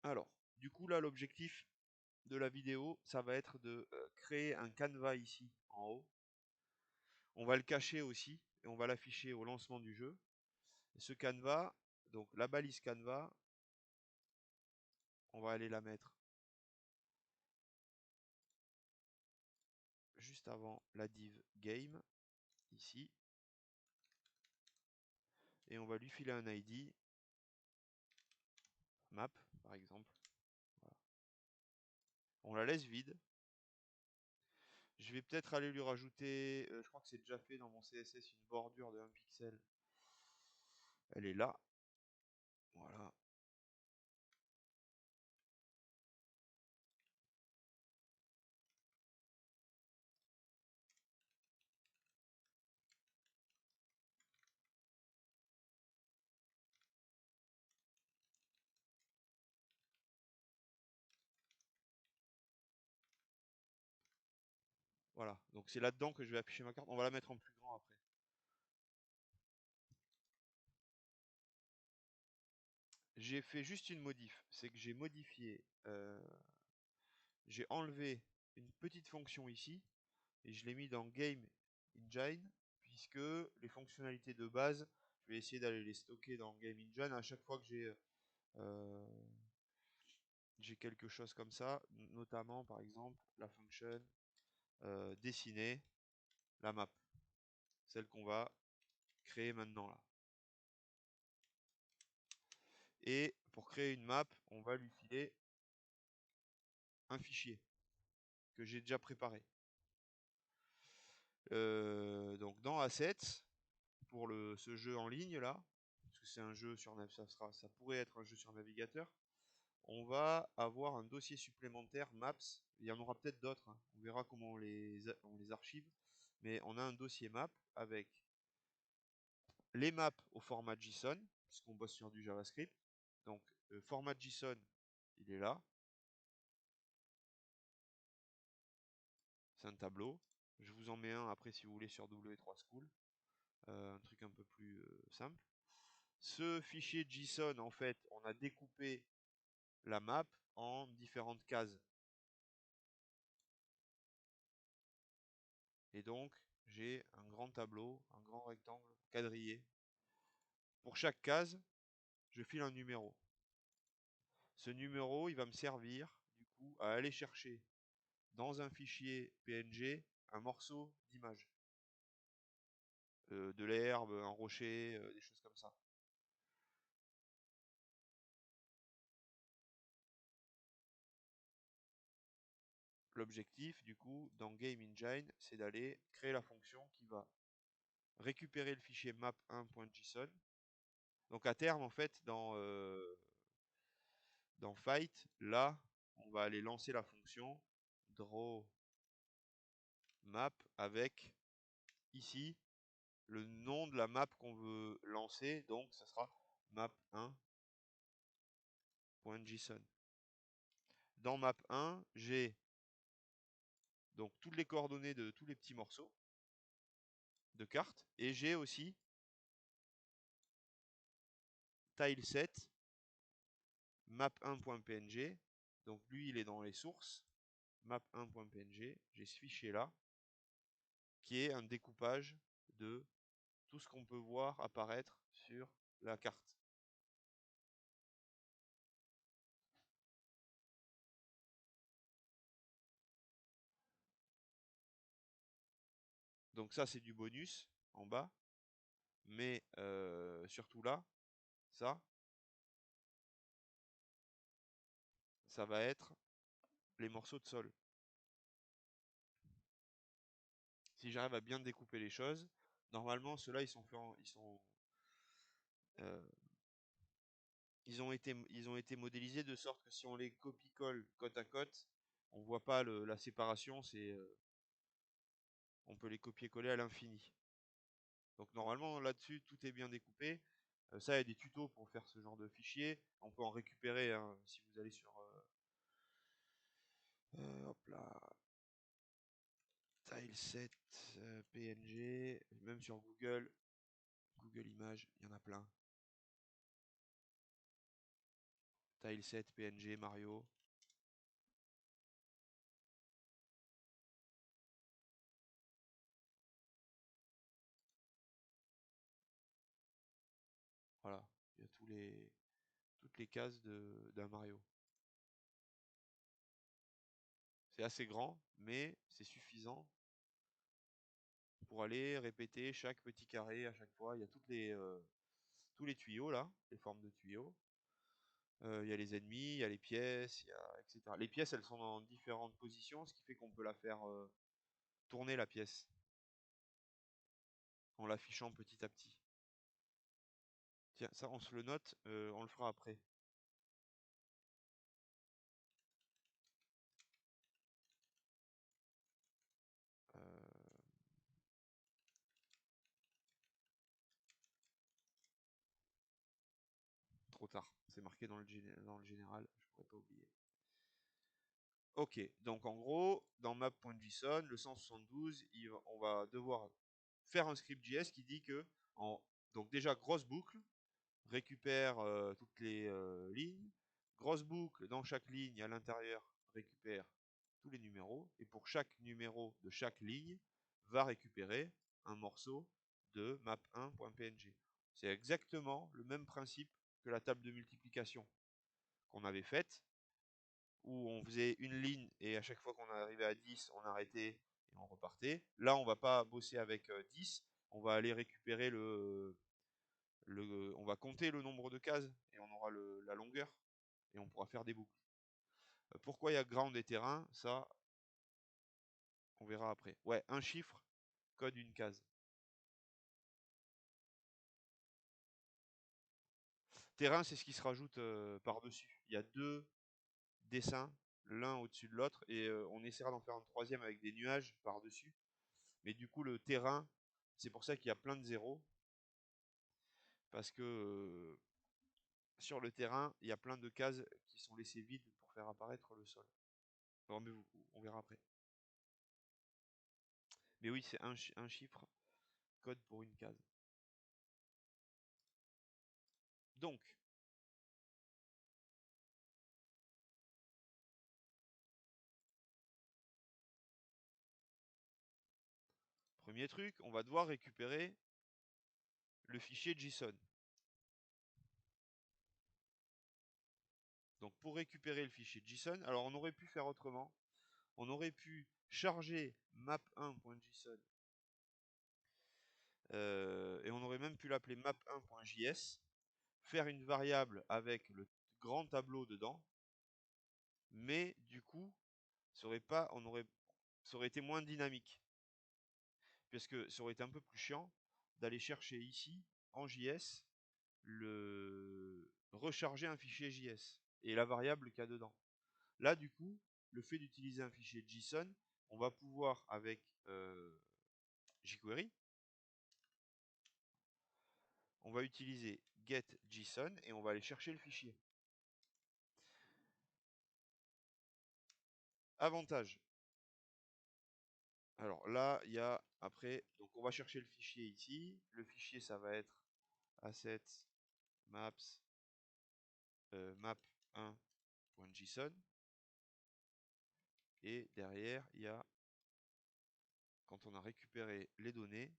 Alors, du coup là l'objectif de la vidéo, ça va être de créer un canevas ici en haut. On va le cacher aussi et on va l'afficher au lancement du jeu. Et ce canevas, donc la balise canevas, on va aller la mettre juste avant la div game ici et on va lui filer un ID map par exemple. Voilà. On la laisse vide. Je vais peut-être aller lui rajouter, je crois que c'est déjà fait dans mon CSS, une bordure de 1 pixel. Elle est là. Voilà. Voilà. Donc c'est là-dedans que je vais afficher ma carte. On va la mettre en plus grand après. J'ai fait juste une modif. C'est que j'ai modifié, j'ai enlevé une petite fonction ici et je l'ai mis dans Game Engine puisque les fonctionnalités de base, je vais essayer d'aller les stocker dans Game Engine à chaque fois que euh, j'ai quelque chose comme ça, notamment par exemple la fonction dessiner la map, celle qu'on va créer maintenant là. Et pour créer une map, on va lui filer un fichier que j'ai déjà préparé. Donc dans Assets, pour ce jeu en ligne là, parce que c'est un jeu sur ça pourrait être un jeu sur navigateur, on va avoir un dossier supplémentaire maps. Il y en aura peut-être d'autres, hein. On verra comment on les archive, mais on a un dossier map avec les maps au format JSON, puisqu'on bosse sur du JavaScript. Donc format JSON, il est là. C'est un tableau. Je vous en mets un après si vous voulez sur W3 School. Un truc un peu plus simple. Ce fichier JSON, en fait, on a découpé la map en différentes cases. Et donc, j'ai un grand tableau, un grand rectangle quadrillé. Pour chaque case, je file un numéro. Ce numéro, il va me servir, du coup, à aller chercher dans un fichier PNG un morceau d'image. De l'herbe, un rocher, des choses comme ça. L'objectif, du coup, dans Game Engine, c'est d'aller créer la fonction qui va récupérer le fichier map1.json. Donc à terme, en fait, dans Fight, là, on va aller lancer la fonction draw map avec ici le nom de la map qu'on veut lancer. Donc ça sera map1.json. Dans map1, j'ai donc toutes les coordonnées de tous les petits morceaux de carte et j'ai aussi tileset map1.png. Donc lui, il est dans les sources. Map1.png. J'ai ce fichier là qui est un découpage de tout ce qu'on peut voir apparaître sur la carte. Donc ça, c'est du bonus en bas. Mais surtout là, ça va être les morceaux de sol. Si j'arrive à bien découper les choses, normalement ceux-là ils sont faits euh, ils ont été modélisés de sorte que si on les copie-colle côte à côte, on voit pas la séparation, on peut les copier-coller à l'infini. Donc normalement là-dessus tout est bien découpé. Ça, il y a des tutos pour faire ce genre de fichier. On peut en récupérer hein, si vous allez sur hop là, tileset PNG, même sur Google Images, il y en a plein. Tileset PNG Mario. Voilà, il y a toutes les cases d'un Mario. C'est assez grand, mais c'est suffisant pour aller répéter chaque petit carré à chaque fois. Il y a tous les tuyaux là, les formes de tuyaux. Il y a les ennemis, il y a les pièces, etc. Les pièces, elles sont dans différentes positions, ce qui fait qu'on peut la faire tourner la pièce en l'affichant petit à petit. Tiens, ça, on se le note, on le fera après. Euh, Trop tard, c'est marqué dans dans le général, je pourrais pas oublier. Ok, donc en gros, dans map.json, le 172, on va devoir faire un script JS qui dit que, donc déjà grosse boucle, récupère toutes les lignes, grosse boucle dans chaque ligne à l'intérieur récupère tous les numéros, et pour chaque numéro de chaque ligne, va récupérer un morceau de map1.png. C'est exactement le même principe que la table de multiplication qu'on avait faite, où on faisait une ligne et à chaque fois qu'on arrivait à 10, on arrêtait et on repartait. Là, on va pas bosser avec 10, on va aller récupérer on va compter le nombre de cases et on aura la longueur et on pourra faire des boucles. Pourquoi il y a ground et terrain, ça, on verra après. Ouais, un chiffre, code une case. Terrain, c'est ce qui se rajoute par-dessus. Il y a deux dessins, l'un au-dessus de l'autre, et on essaiera d'en faire un troisième avec des nuages par-dessus. Mais du coup, le terrain, c'est pour ça qu'il y a plein de zéros, parce que sur le terrain, il y a plein de cases qui sont laissées vides pour faire apparaître le sol. Non, mais on verra après. Mais oui, c'est un chiffre, code pour une case. Donc, premier truc, on va devoir récupérer le fichier JSON. Donc pour récupérer le fichier JSON, alors on aurait pu faire autrement. On aurait pu charger map1.json et on aurait même pu l'appeler map1.js, faire une variable avec le grand tableau dedans, mais du coup, ça aurait été moins dynamique, puisque ça aurait été un peu plus chiant d'aller chercher ici en JS recharger un fichier JS et la variable qu'il y a dedans. Là, du coup, le fait d'utiliser un fichier JSON, on va pouvoir, avec jQuery, on va utiliser getJSON et on va aller chercher le fichier. Avantage. Alors là, il y a après, donc on va chercher le fichier ici. Le fichier, ça va être assets maps map1.json. Et derrière, il y a, quand on a récupéré les données,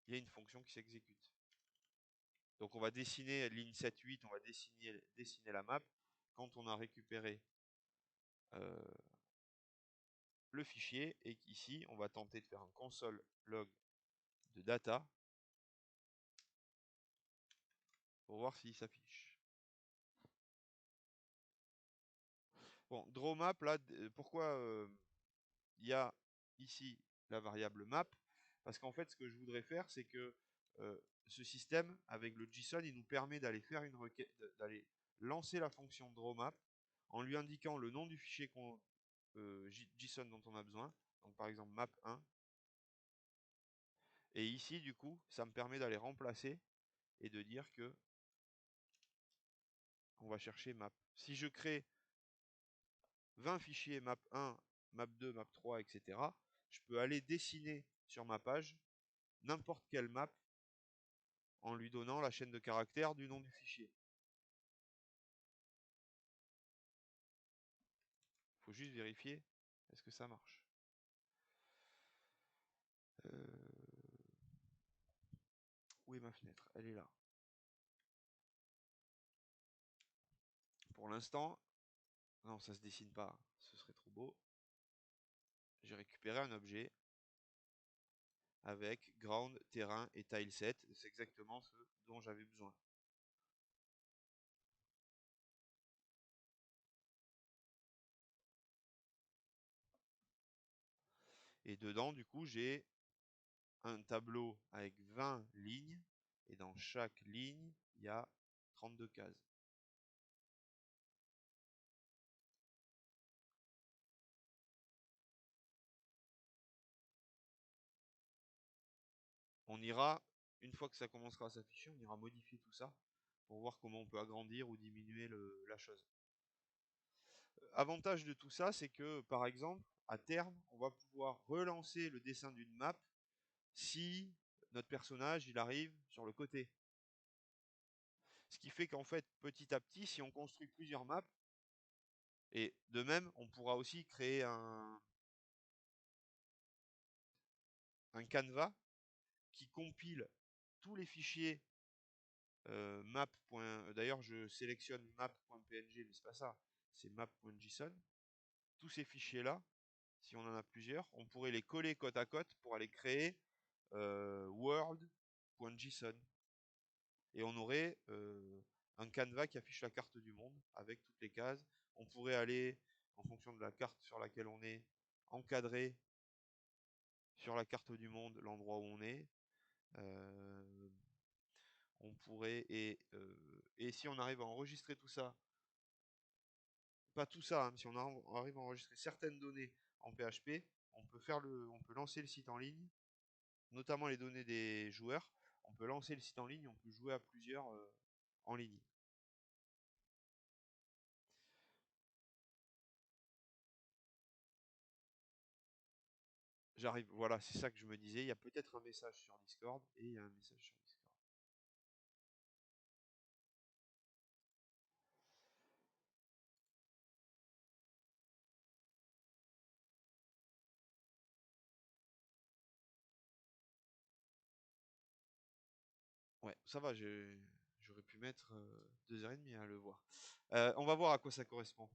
il y a une fonction qui s'exécute. Donc on va dessiner ligne 7, 8, on va dessiner la map. Quand on a récupéré le fichier, et ici on va tenter de faire un console log de data pour voir s'il s'affiche. Bon, drawMap, là, pourquoi il y a ici la variable map? Parce qu'en fait, ce que je voudrais faire, c'est que ce système, avec le JSON, il nous permet d'aller faire une requête, d'aller lancer la fonction drawMap en lui indiquant le nom du fichier JSON dont on a besoin. Donc par exemple map1. Et ici, du coup, ça me permet d'aller remplacer et de dire que on va chercher map. Si je crée 20 fichiers map1, map2, map3, etc., je peux aller dessiner sur ma page n'importe quelle map en lui donnant la chaîne de caractères du nom du fichier. faut juste vérifier est-ce que ça marche. Où est ma fenêtre? Elle est là. Pour l'instant, non, ça se dessine pas, ce serait trop beau. J'ai récupéré un objet avec ground, terrain et tileset. C'est exactement ce dont j'avais besoin. Et dedans, du coup, j'ai un tableau avec 20 lignes. Et dans chaque ligne, il y a 32 cases. On ira, une fois que ça commencera à s'afficher, on ira modifier tout ça pour voir comment on peut agrandir ou diminuer la chose. Avantage de tout ça, c'est que par exemple, à terme, on va pouvoir relancer le dessin d'une map si notre personnage il arrive sur le côté. Ce qui fait qu'en fait, petit à petit, si on construit plusieurs maps, et de même, on pourra aussi créer un canevas qui compile tous les fichiers map. D'ailleurs, je sélectionne map.png, mais c'est pas ça, c'est map.json. Tous ces fichiers-là, si on en a plusieurs, on pourrait les coller côte à côte pour aller créer world.json. Et on aurait un canevas qui affiche la carte du monde avec toutes les cases. On pourrait aller, en fonction de la carte sur laquelle on est, encadrer sur la carte du monde l'endroit où on est. On pourrait, et si on arrive à enregistrer tout ça, pas tout ça, hein, si on arrive à enregistrer certaines données en PHP, on peut lancer le site en ligne, notamment les données des joueurs. On peut lancer le site en ligne, on peut jouer à plusieurs en ligne. J'arrive, voilà, c'est ça que je me disais. Il y a peut-être un message sur Discord et il y a un message sur Discord. Ouais, ça va, j'aurais pu mettre 2h30 à le voir. On va voir à quoi ça correspond.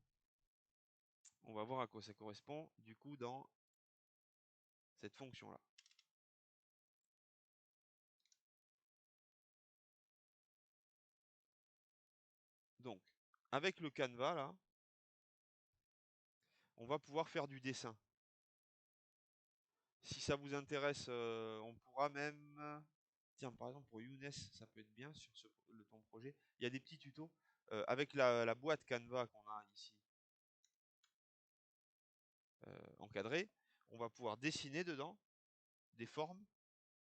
On va voir à quoi ça correspond, du coup, dans cette fonction-là. Donc, avec le canevas, là, on va pouvoir faire du dessin. Si ça vous intéresse, on pourra même... Tiens, par exemple, pour Younes, ça peut être bien sur ton projet. Il y a des petits tutos. Avec la boîte Canva qu'on a ici encadrée, on va pouvoir dessiner dedans des formes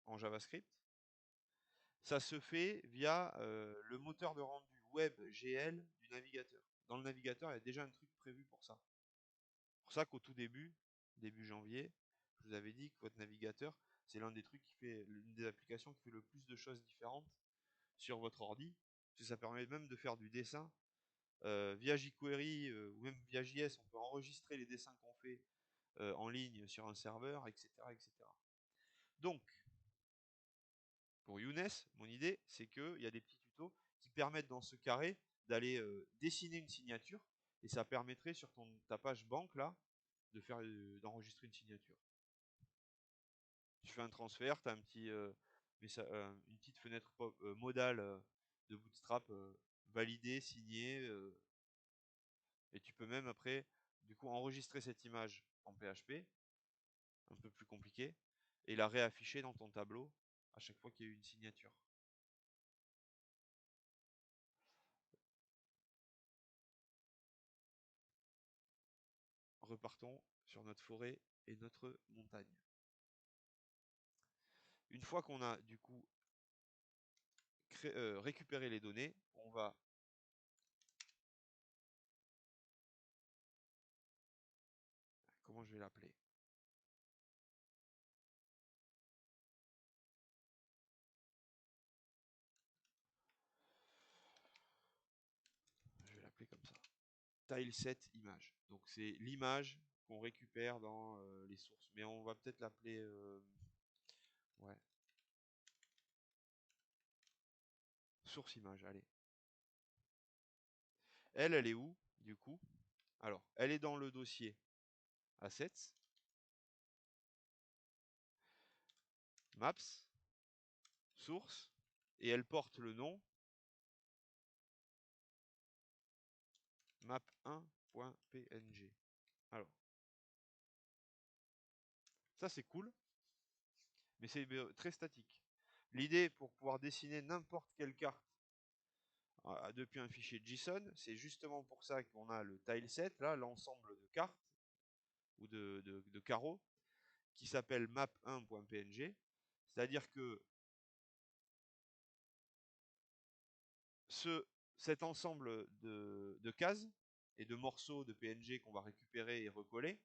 en JavaScript. Ça se fait via le moteur de rendu web GL du navigateur. Dans le navigateur, il y a déjà un truc prévu pour ça. C'est pour ça qu'au tout début janvier, je vous avais dit que votre navigateur, c'est l'une des applications qui fait le plus de choses différentes sur votre ordi. Parce que ça permet même de faire du dessin. Via jQuery ou même via JS, on peut enregistrer les dessins qu'on fait en ligne sur un serveur, etc., etc. Donc, pour Younes, mon idée, c'est qu'il y a des petits tutos qui permettent dans ce carré d'aller dessiner une signature, et ça permettrait sur ta page banque là d'enregistrer une signature. Tu fais un transfert, tu as une petite fenêtre modale de Bootstrap validée, signée, et tu peux même après du coup enregistrer cette image en PHP, un peu plus compliqué, et la réafficher dans ton tableau à chaque fois qu'il y a eu une signature. Repartons sur notre forêt et notre montagne. Une fois qu'on a du coup récupéré les données, on va comment je vais l'appeler? Je vais l'appeler comme ça. tileset image. Donc c'est l'image qu'on récupère dans les sources. Mais on va peut-être l'appeler ouais, source image. Allez. Elle est où du coup? Alors, elle est dans le dossier assets, maps, source, et elle porte le nom map1.png. Alors, ça c'est cool, mais c'est très statique. L'idée pour pouvoir dessiner n'importe quelle carte depuis un fichier JSON, c'est justement pour ça qu'on a le tileset, là, l'ensemble de cartes ou de carreaux, qui s'appelle map1.png. C'est-à-dire que cet ensemble de cases et de morceaux de PNG qu'on va récupérer et recoller,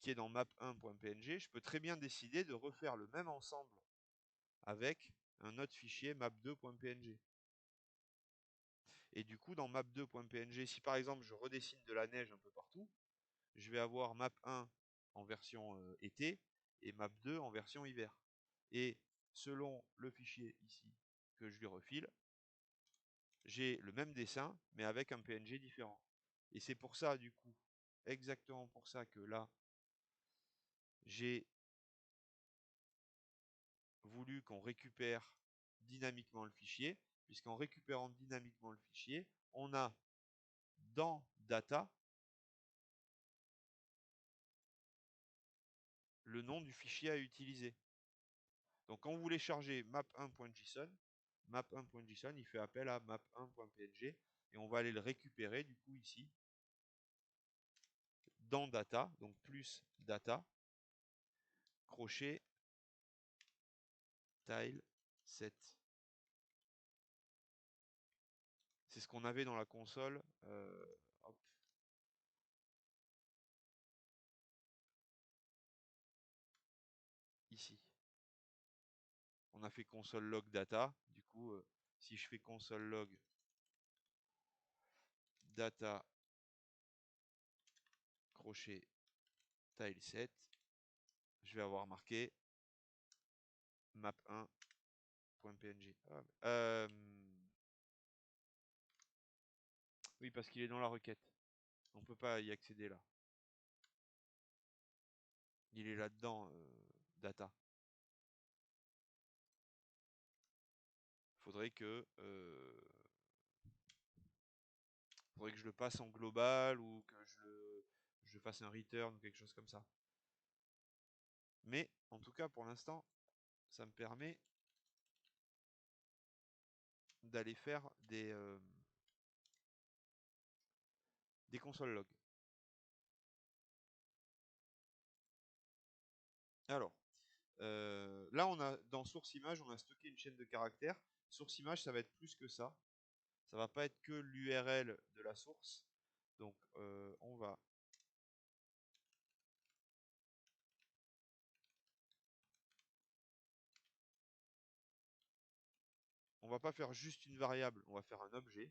qui est dans map1.png, je peux très bien décider de refaire le même ensemble avec un autre fichier map2.png. Et du coup, dans map2.png, si par exemple je redessine de la neige un peu partout, je vais avoir map1 en version été et map2 en version hiver. Et selon le fichier ici que je lui refile, j'ai le même dessin, mais avec un PNG différent. Et c'est pour ça, du coup, exactement pour ça que là, j'ai voulu qu'on récupère dynamiquement le fichier, puisqu'en récupérant dynamiquement le fichier, on a dans data le nom du fichier à utiliser. Donc quand vous voulez charger map1.json, map1.json, il fait appel à map1.png et on va aller le récupérer du coup ici dans data, donc plus data, crochet tile set. C'est ce qu'on avait dans la console. Hop. Ici. On a fait console log data. Du coup, si je fais console log data crochet tileset, je vais avoir marqué map1.png. Oui, parce qu'il est dans la requête. On ne peut pas y accéder là. Il est là-dedans, data. Faudrait que faudrait que je le passe en global ou que je fasse un return ou quelque chose comme ça. Mais en tout cas, pour l'instant, ça me permet d'aller faire des console log. Alors, là, on a dans source image, on a stocké une chaîne de caractères. Source image, ça va être plus que ça. Ça va pas être que l'URL de la source. Donc, on va pas faire juste une variable, on va faire un objet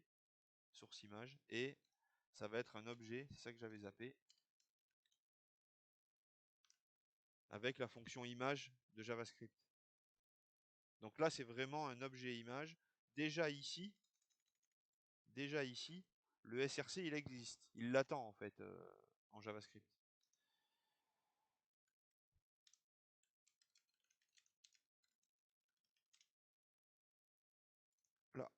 source image et ça va être un objet, c'est ça que j'avais zappé, avec la fonction image de JavaScript. Donc là, c'est vraiment un objet image. Déjà ici, le SRC, il existe. Il l'attend en fait en JavaScript. Là.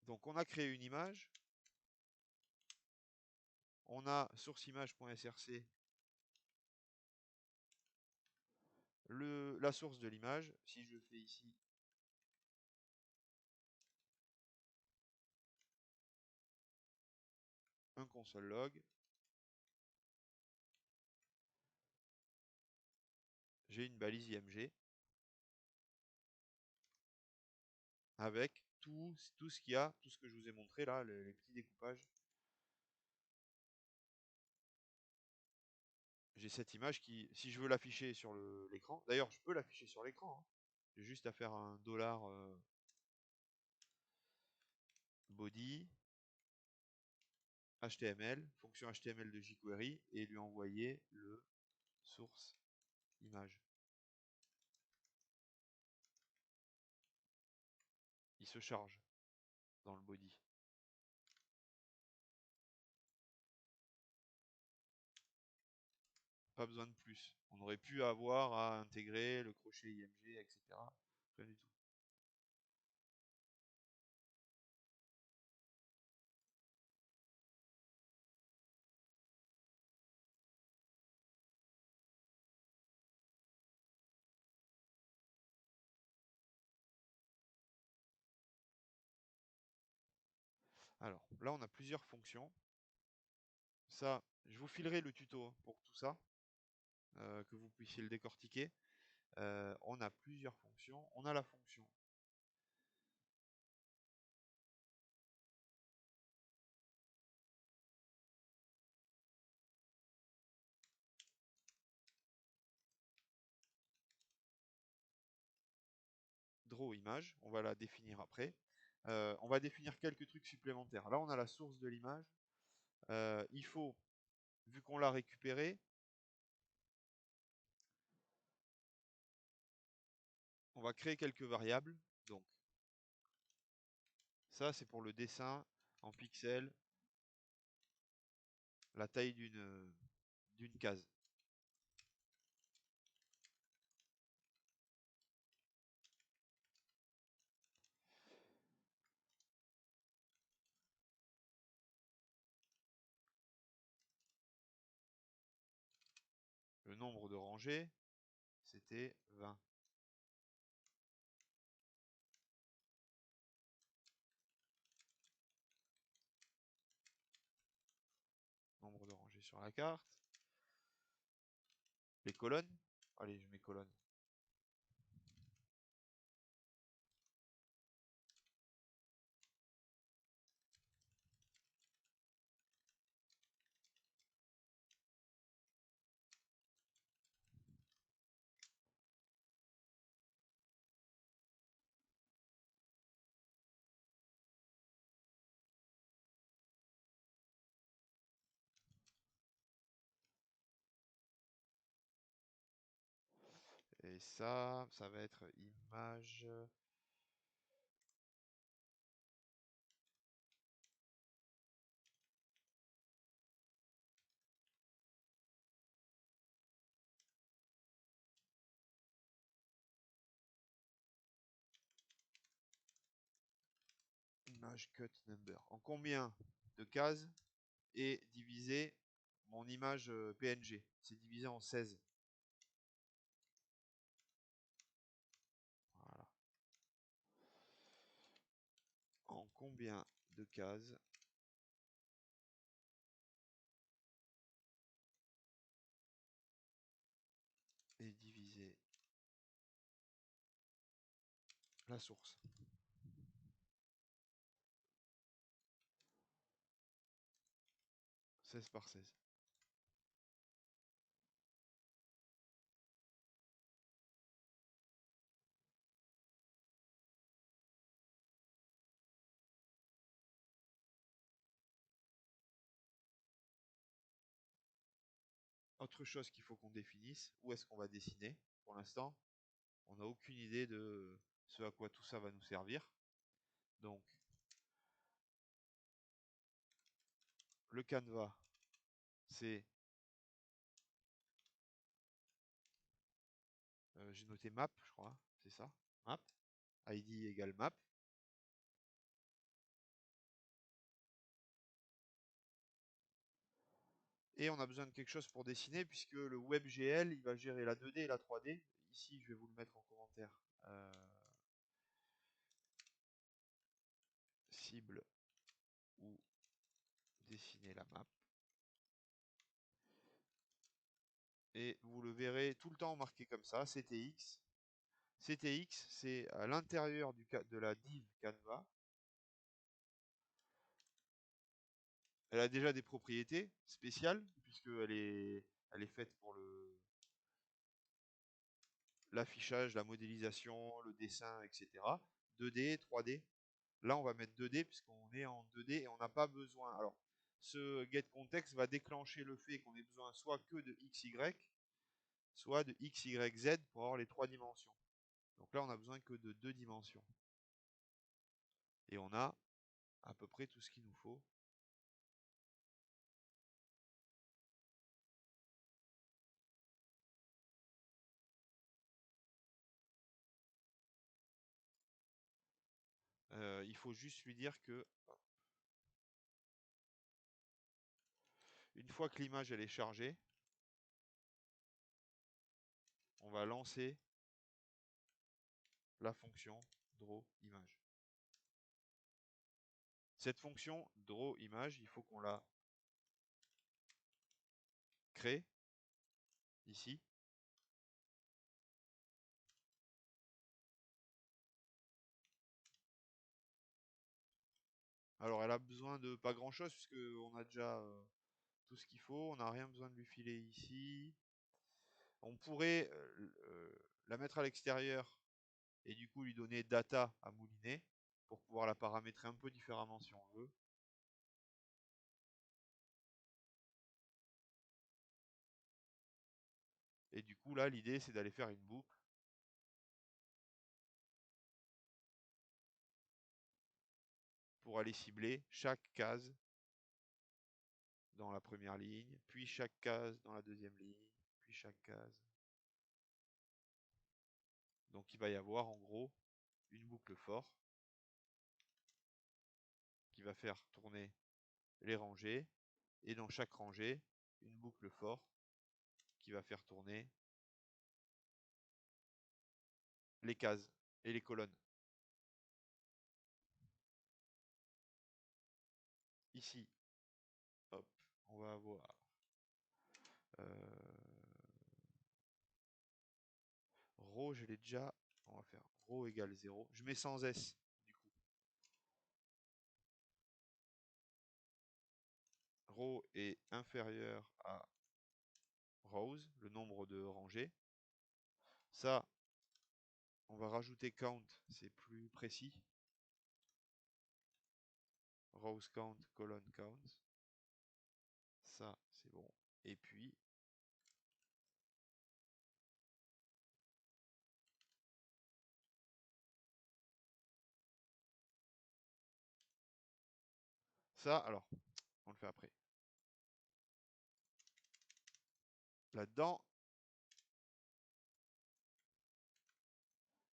Donc on a créé une image. On a sourceimage.src, la source de l'image. Si je fais ici un console log, j'ai une balise IMG avec tout ce qu'il y a, tout ce que je vous ai montré là, les petits découpages. j'ai cette image qui, si je veux l'afficher sur l'écran, d'ailleurs je peux l'afficher sur l'écran, hein. J'ai juste à faire un dollar body HTML, fonction HTML de jQuery, et lui envoyer le source image. Il se charge dans le body. Pas besoin de plus. On aurait pu avoir à intégrer le crochet IMG, etc. Rien du tout. Alors, là, on a plusieurs fonctions. Ça, je vous filerai le tuto pour tout ça, que vous puissiez le décortiquer. On a plusieurs fonctions. On a la fonction draw image. On va la définir après. On va définir quelques trucs supplémentaires. Là, on a la source de l'image. Il faut, vu qu'on l'a récupéré, on va créer quelques variables. Donc, ça, c'est pour le dessin en pixels, la taille d'une case. Le nombre de rangées, c'était 20. Nombre de rangées sur la carte. Les colonnes. Allez, je mets colonnes. Et ça va être image. Image cut number. En combien de cases est divisé mon image PNG? C'est divisé en 16. Voilà. En combien de cases est divisé la source? 16 par 16. Autre chose qu'il faut qu'on définisse, où est-ce qu'on va dessiner? Pour l'instant, on n'a aucune idée de ce à quoi tout ça va nous servir. Donc, le canevas, c'est... j'ai noté map, je crois, c'est ça? Map. ID égale map. Et on a besoin de quelque chose pour dessiner, puisque le WebGL, il va gérer la 2D et la 3D. Ici, je vais vous le mettre en commentaire. Cible ou dessiner la map. Et vous le verrez tout le temps marqué comme ça, CTX. CTX, c'est à l'intérieur de la div Canva. Elle a déjà des propriétés spéciales, puisqu'elle est Elle est faite pour l'affichage, la modélisation, le dessin, etc. 2D, 3D. Là, on va mettre 2D puisqu'on est en 2D et on n'a pas besoin. Alors, ce getContext va déclencher le fait qu'on ait besoin soit que de XY, soit de XYZ pour avoir les 3 dimensions. Donc là, on a besoin que de 2 dimensions. Et on a à peu près tout ce qu'il nous faut. Il faut juste lui dire que une fois que l'image elle est chargée, on va lancer la fonction drawImage. Cette fonction drawImage, il faut qu'on la crée ici. Alors elle a besoin de pas grand chose puisqu'on a déjà tout ce qu'il faut. On n'a rien besoin de lui filer ici. On pourrait la mettre à l'extérieur et du coup lui donner data à mouliner pour pouvoir la paramétrer un peu différemment si on veut. Et du coup là l'idée c'est d'aller faire une boucle pour aller cibler chaque case dans la première ligne, puis chaque case dans la deuxième ligne, puis chaque case. Donc il va y avoir en gros une boucle for qui va faire tourner les rangées et dans chaque rangée une boucle for qui va faire tourner les cases et les colonnes. Ici, hop, on va avoir row, je l'ai déjà, on va faire row égale 0. Je mets sans S du coup. Row est inférieur à rows, le nombre de rangées. Ça, on va rajouter count, c'est plus précis. Rows count, colonne count. Ça, c'est bon. Et puis, ça, alors, on le fait après. Là-dedans,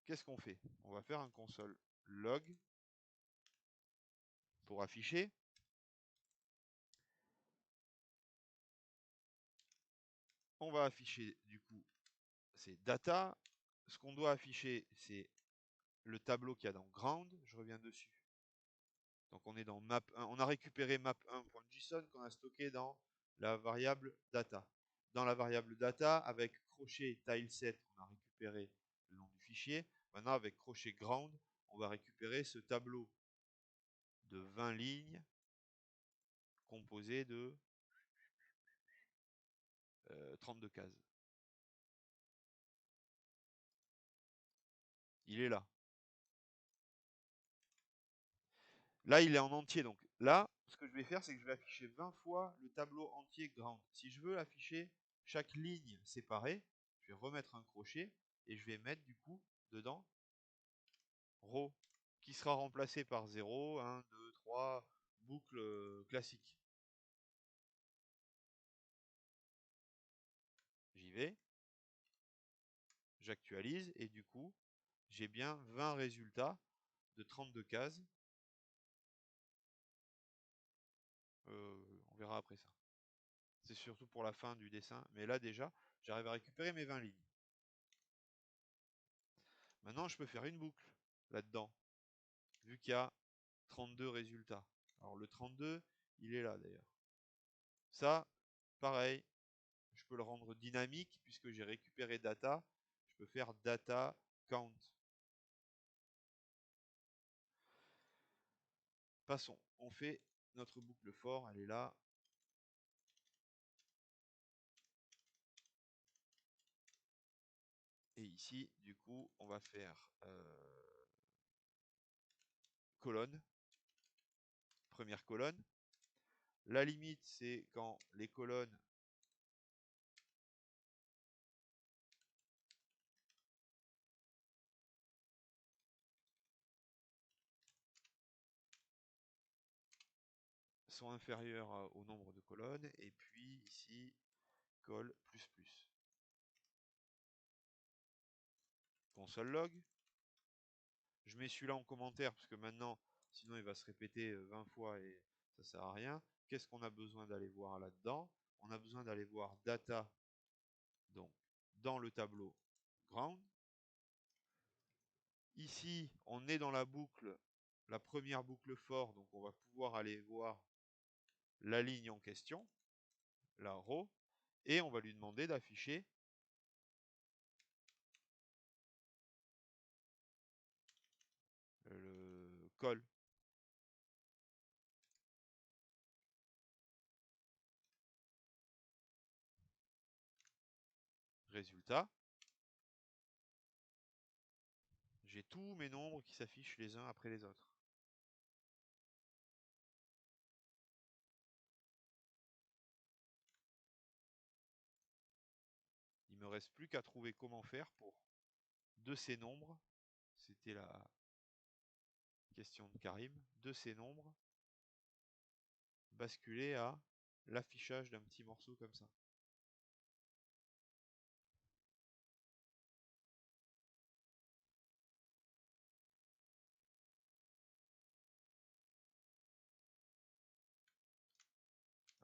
qu'est-ce qu'on fait? On va faire un console log pour afficher. On va afficher du coup, c'est data. Ce qu'on doit afficher, c'est le tableau qu'il y a dans ground. Je reviens dessus. Donc on est dans map1. On a récupéré map1.json qu'on a stocké dans la variable data. Dans la variable data, avec crochet tileset, on a récupéré le nom du fichier. Maintenant, avec crochet ground, on va récupérer ce tableau de 20 lignes composé de 32 cases. Il est là. Là, il est en entier. Donc là, ce que je vais faire, c'est que je vais afficher 20 fois le tableau entier ground. Si je veux afficher chaque ligne séparée, je vais remettre un crochet et je vais mettre du coup dedans row qui sera remplacé par 0, 1, 2, 3, boucle classique. J'y vais, j'actualise et du coup, j'ai bien 20 résultats de 32 cases. On verra après ça. C'est surtout pour la fin du dessin. Mais là déjà, j'arrive à récupérer mes 20 lignes. Maintenant, je peux faire une boucle là-dedans, vu qu'il y a 32 résultats. Alors le 32, il est là d'ailleurs. Ça, pareil, je peux le rendre dynamique puisque j'ai récupéré data. Je peux faire data count. Passons, on fait notre boucle for, elle est là. ici, du coup, on va faire colonne, première colonne. La limite, c'est quand les colonnes sont inférieures au nombre de colonnes. Et puis ici, col plus plus. Console log. Je mets celui-là en commentaire parce que maintenant, sinon il va se répéter 20 fois et ça sert à rien. Qu'est-ce qu'on a besoin d'aller voir là-dedans? On a besoin d'aller voir data, donc dans le tableau ground. Ici, on est dans la boucle, la première boucle for, donc on va pouvoir aller voir la ligne en question, la row, et on va lui demander d'afficher le col. Résultat, j'ai tous mes nombres qui s'affichent les uns après les autres. Il me reste plus qu'à trouver comment faire pour de ces nombres, c'était la question de Karim, de ces nombres basculer à l'affichage d'un petit morceau comme ça.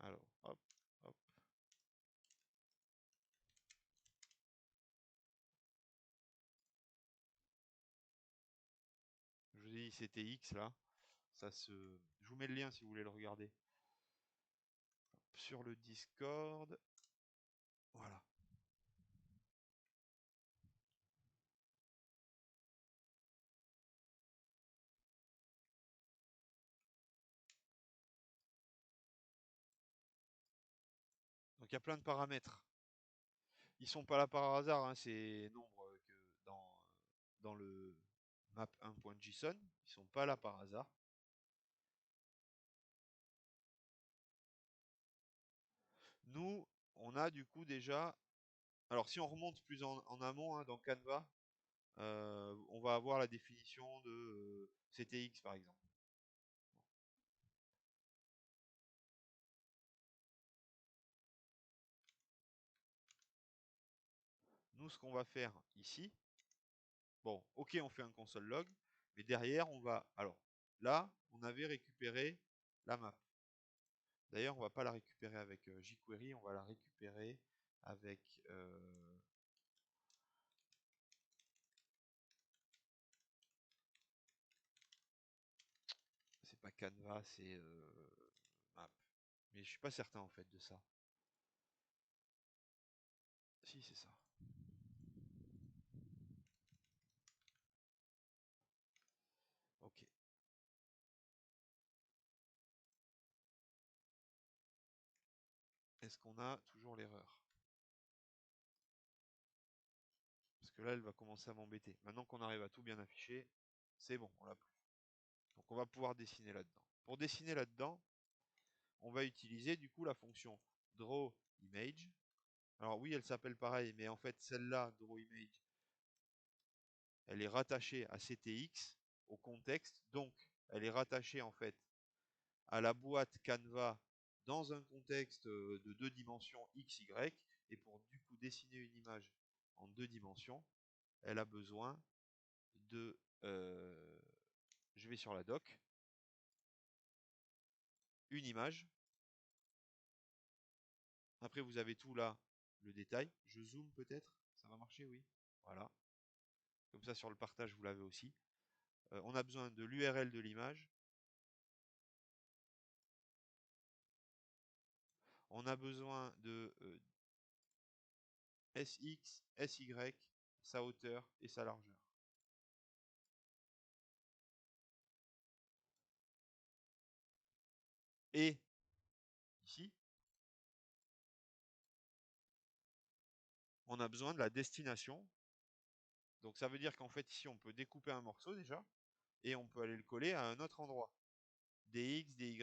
Alors, hop, hop. Je vous ai dit c'était X là. Je vous mets le lien si vous voulez le regarder. Sur le Discord. Voilà. Donc il y a plein de paramètres. Ils sont pas là par hasard, hein, ces nombres que dans le map1.json. Ils sont pas là par hasard. Nous, on a du coup déjà. Alors si on remonte plus en amont, hein, dans Canva, on va avoir la définition de CTX par exemple. Nous, ce qu'on va faire ici, bon, ok, on fait un console log, mais derrière, on va. Alors, là, on avait récupéré la map. D'ailleurs, on va pas la récupérer avec jQuery, on va la récupérer avec c'est pas Canva, c'est map. Mais je suis pas certain en fait de ça. Si, c'est ça. Ok. Est-ce qu'on a toujours l'erreur? Parce que là, elle va commencer à m'embêter. Maintenant qu'on arrive à tout bien afficher, c'est bon, on l'a plus. Donc on va pouvoir dessiner là-dedans. Pour dessiner là-dedans, on va utiliser du coup la fonction drawImage. Alors oui, elle s'appelle pareil, mais en fait celle-là, drawImage, elle est rattachée à CTX, au contexte, donc elle est rattachée en fait à la boîte Canva dans un contexte de 2 dimensions x, y, et pour du coup dessiner une image en 2 dimensions, elle a besoin de... je vais sur la doc, une image. Après, vous avez tout là, le détail. Je zoome peut-être, ça va marcher, oui. Voilà. Comme ça, sur le partage, vous l'avez aussi. On a besoin de l'URL de l'image. On a besoin de SX, SY, sa hauteur et sa largeur. Et ici, on a besoin de la destination. Donc ça veut dire qu'en fait ici on peut découper un morceau déjà et on peut aller le coller à un autre endroit. dx, dy,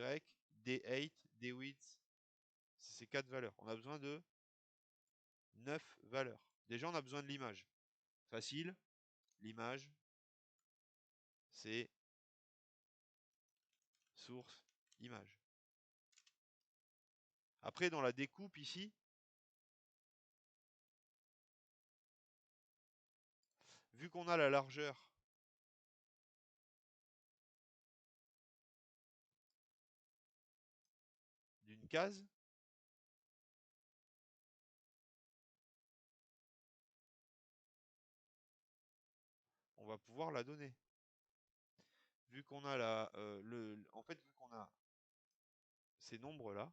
d8, d width, c'est ces 4 valeurs. On a besoin de 9 valeurs. Déjà on a besoin de l'image. Facile, l'image c'est source image. Après dans la découpe ici, vu qu'on a la largeur d'une case, on va pouvoir la donner. Vu qu'on a en fait, vu qu'on a ces nombres-là,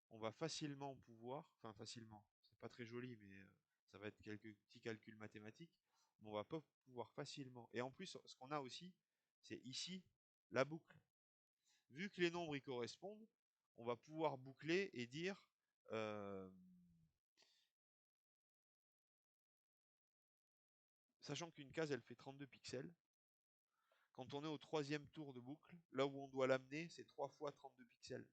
on va facilement pouvoir, enfin facilement, c'est pas très joli, mais ça va être quelques petits calculs mathématiques, mais on va pas pouvoir facilement. Et en plus, ce qu'on a aussi, c'est ici la boucle. Vu que les nombres y correspondent, on va pouvoir boucler et dire sachant qu'une case elle fait 32 pixels, quand on est au 3e tour de boucle, là où on doit l'amener, c'est 3 fois 32 pixels.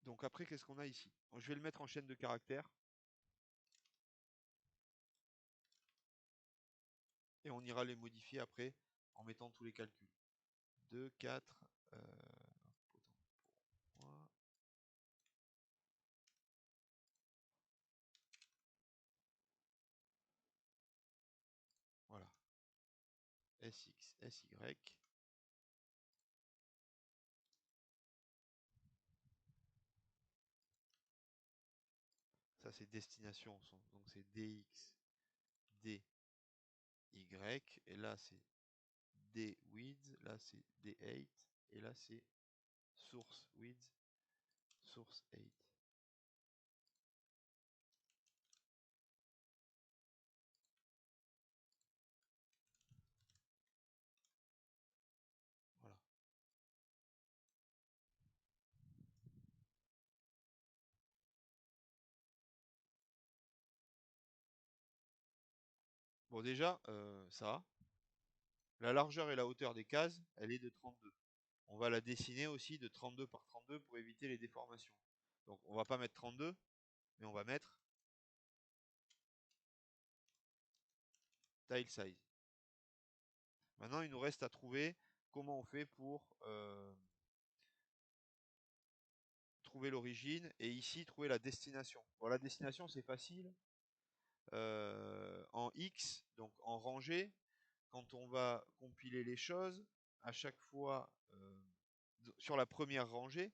Donc après, qu'est-ce qu'on a ici? Je vais le mettre en chaîne de caractères. Et on ira les modifier après en mettant tous les calculs. 2, 4, voilà. SX, SY. Ça c'est destination, donc c'est DX, DY. Et là c'est DWidth, là c'est D8. Et là c'est source width, source 8. Voilà. Bon déjà, ça, la largeur et la hauteur des cases, elle est de 32. On va la dessiner aussi de 32 par 32 pour éviter les déformations. Donc on va pas mettre 32, mais on va mettre tile size. Maintenant, il nous reste à trouver comment on fait pour trouver l'origine et ici trouver la destination. Bon, la destination, c'est facile. En X, donc en rangée, quand on va compiler les choses, à chaque fois sur la première rangée,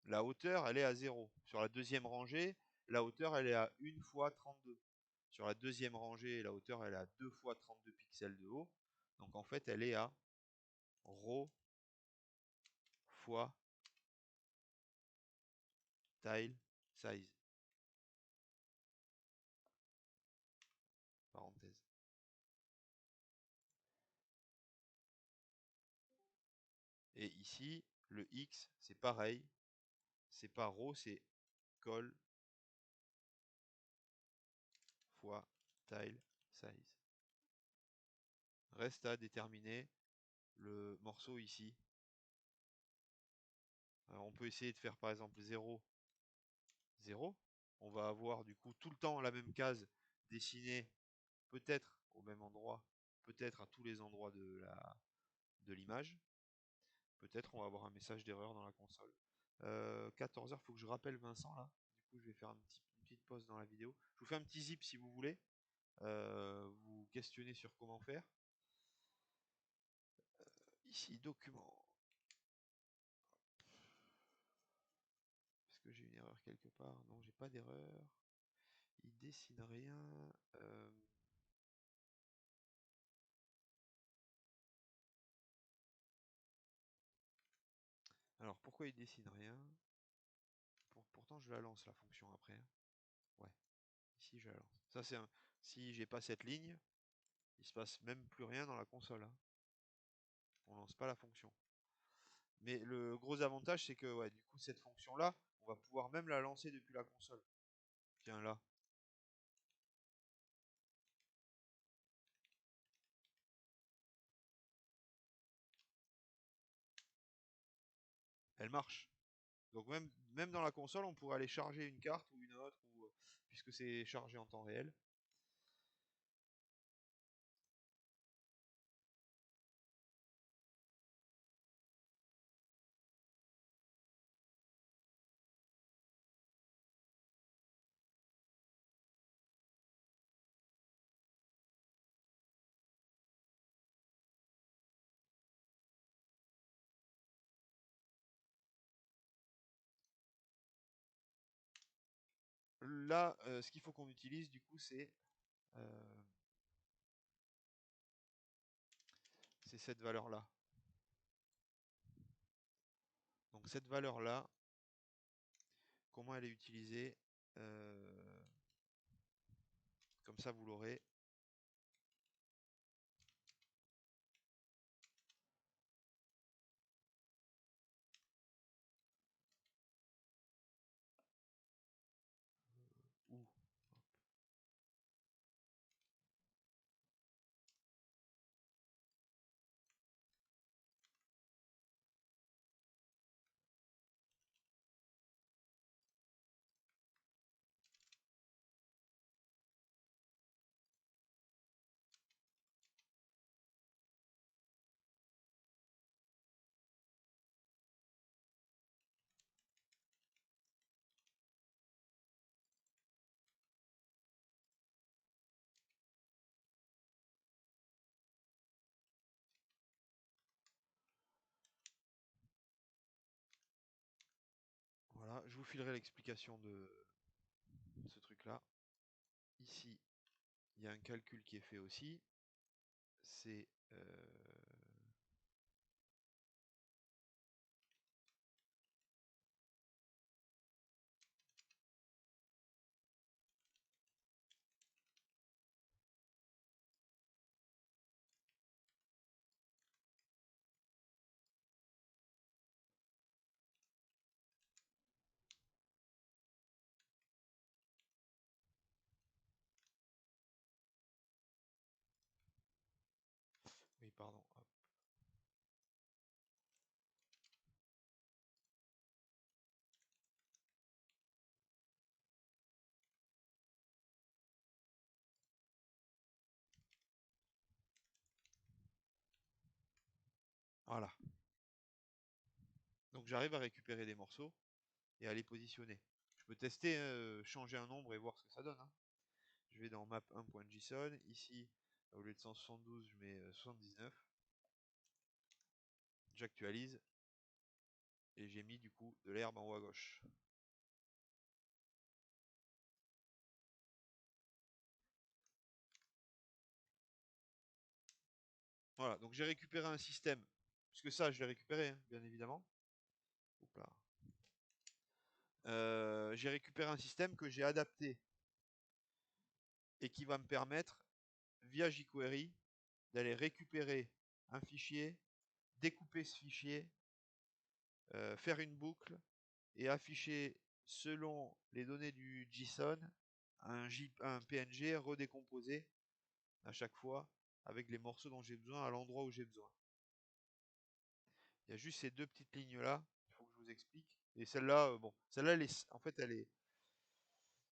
la hauteur, elle est à 0. Sur la deuxième rangée, la hauteur, elle est à 1 fois 32. Sur la deuxième rangée, la hauteur, elle est à 2 fois 32 pixels de haut. Donc en fait, elle est à ρ fois tile size. Parenthèse. Et ici, le X, c'est pareil. C'est pas ρ, c'est col fois tile size. Reste à déterminer le morceau ici. Alors on peut essayer de faire par exemple 0, 0. On va avoir du coup tout le temps la même case dessinée, peut-être au même endroit, peut-être à tous les endroits de l'image. Peut-être on va avoir un message d'erreur dans la console. 14h, il faut que je rappelle Vincent là. Du coup, je vais faire une petite pause dans la vidéo. Je vous fais un petit zip si vous voulez. Vous questionner sur comment faire. Ici, document. Est-ce que j'ai une erreur quelque part? Non, j'ai pas d'erreur. Il dessine rien. Alors, pourquoi il dessine rien? Pourtant, je la lance la fonction après. Ouais, ici, je la lance. Ça, c'est un... Si j'ai pas cette ligne, il se passe même plus rien dans la console. On lance pas la fonction. Mais le gros avantage, c'est que ouais, du coup, cette fonction-là, on va pouvoir même la lancer depuis la console. Tiens, là. Elle marche. Donc même dans la console, on pourrait aller charger une carte ou une autre, puisque c'est chargé en temps réel. Là, ce qu'il faut qu'on utilise, du coup, c'est cette valeur-là. Donc cette valeur-là, comment elle est utilisée, comme ça vous l'aurez. Où Voilà, je vous filerai l'explication de ce truc-là. Ici, il y a un calcul qui est fait aussi. C'est oui, pardon. Hop. Voilà. Donc j'arrive à récupérer des morceaux et à les positionner. Je peux tester, changer un nombre et voir ce que ça donne. Hein. Je vais dans map1.json. Ici, au lieu de 172, je mets 79. J'actualise. Et j'ai mis du coup de l'herbe en haut à gauche. Voilà, donc j'ai récupéré un système. Puisque ça, je l'ai récupéré, hein, bien évidemment. Hop là. J'ai récupéré un système que j'ai adapté et qui va me permettre, via jQuery, d'aller récupérer un fichier, découper ce fichier, faire une boucle et afficher selon les données du JSON un PNG redécomposé à chaque fois avec les morceaux dont j'ai besoin à l'endroit où j'ai besoin. Il y a juste ces deux petites lignes là, il faut que je vous explique. Et celle-là, bon, celle-là, en fait,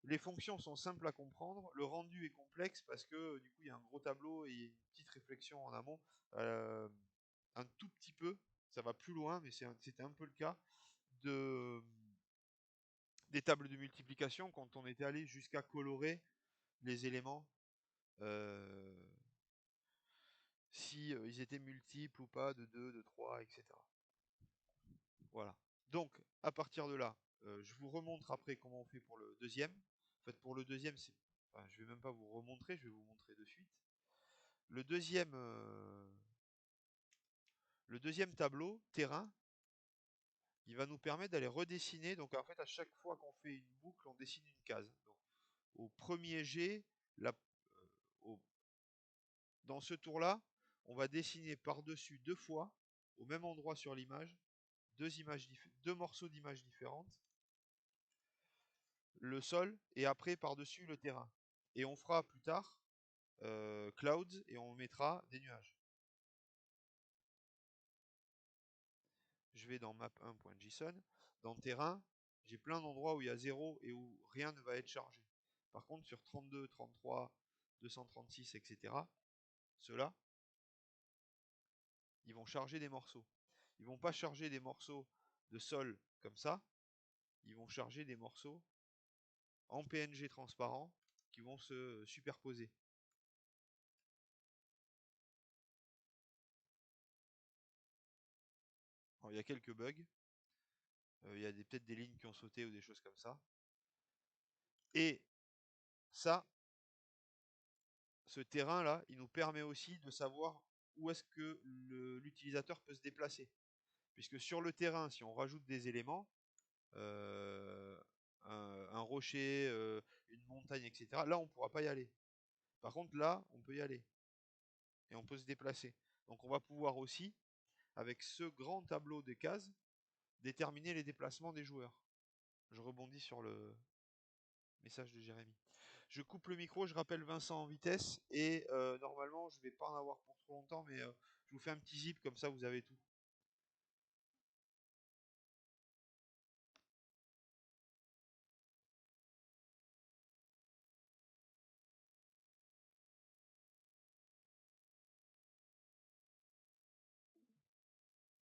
les fonctions sont simples à comprendre. Le rendu est complexe parce que du coup, il y a un gros tableau et une petite réflexion en amont. Un tout petit peu, ça va plus loin, mais c'était un peu le cas de des tables de multiplication quand on était allé jusqu'à colorer les éléments si ils étaient multiples ou pas, de 2, de 3, etc. Voilà. Donc, à partir de là, je vous remontre après comment on fait pour le deuxième. En fait, pour le deuxième, enfin, je vais même pas vous remontrer, je vais vous montrer de suite. Le le deuxième tableau, terrain, il va nous permettre d'aller redessiner. Donc, en fait, à chaque fois qu'on fait une boucle, on dessine une case. Donc, au premier jet, dans ce tour-là, on va dessiner par-dessus deux fois au même endroit sur l'image, deux morceaux d'images différentes, le sol et après par-dessus le terrain. Et on fera plus tard clouds et on mettra des nuages. Je vais dans map1.json. Dans terrain, j'ai plein d'endroits où il y a 0 et où rien ne va être chargé. Par contre, sur 32, 33, 236, etc., ceux-là, ils vont charger des morceaux. Ils vont pas charger des morceaux de sol comme ça. Ils vont charger des morceaux en PNG transparent qui vont se superposer. Alors, il y a quelques bugs. Il y a peut-être des lignes qui ont sauté ou des choses comme ça. Et ça, ce terrain-là, il nous permet aussi de savoir où est-ce que l'utilisateur peut se déplacer. Puisque sur le terrain, si on rajoute des éléments, euh, un rocher, une montagne, etc., là, on ne pourra pas y aller. Par contre, là, on peut y aller. Et on peut se déplacer. Donc on va pouvoir aussi, avec ce grand tableau de cases, déterminer les déplacements des joueurs. Je rebondis sur le message de Jérémy. Je coupe le micro, je rappelle Vincent en vitesse et normalement je vais pas en avoir pour trop longtemps mais je vous fais un petit zip comme ça vous avez tout.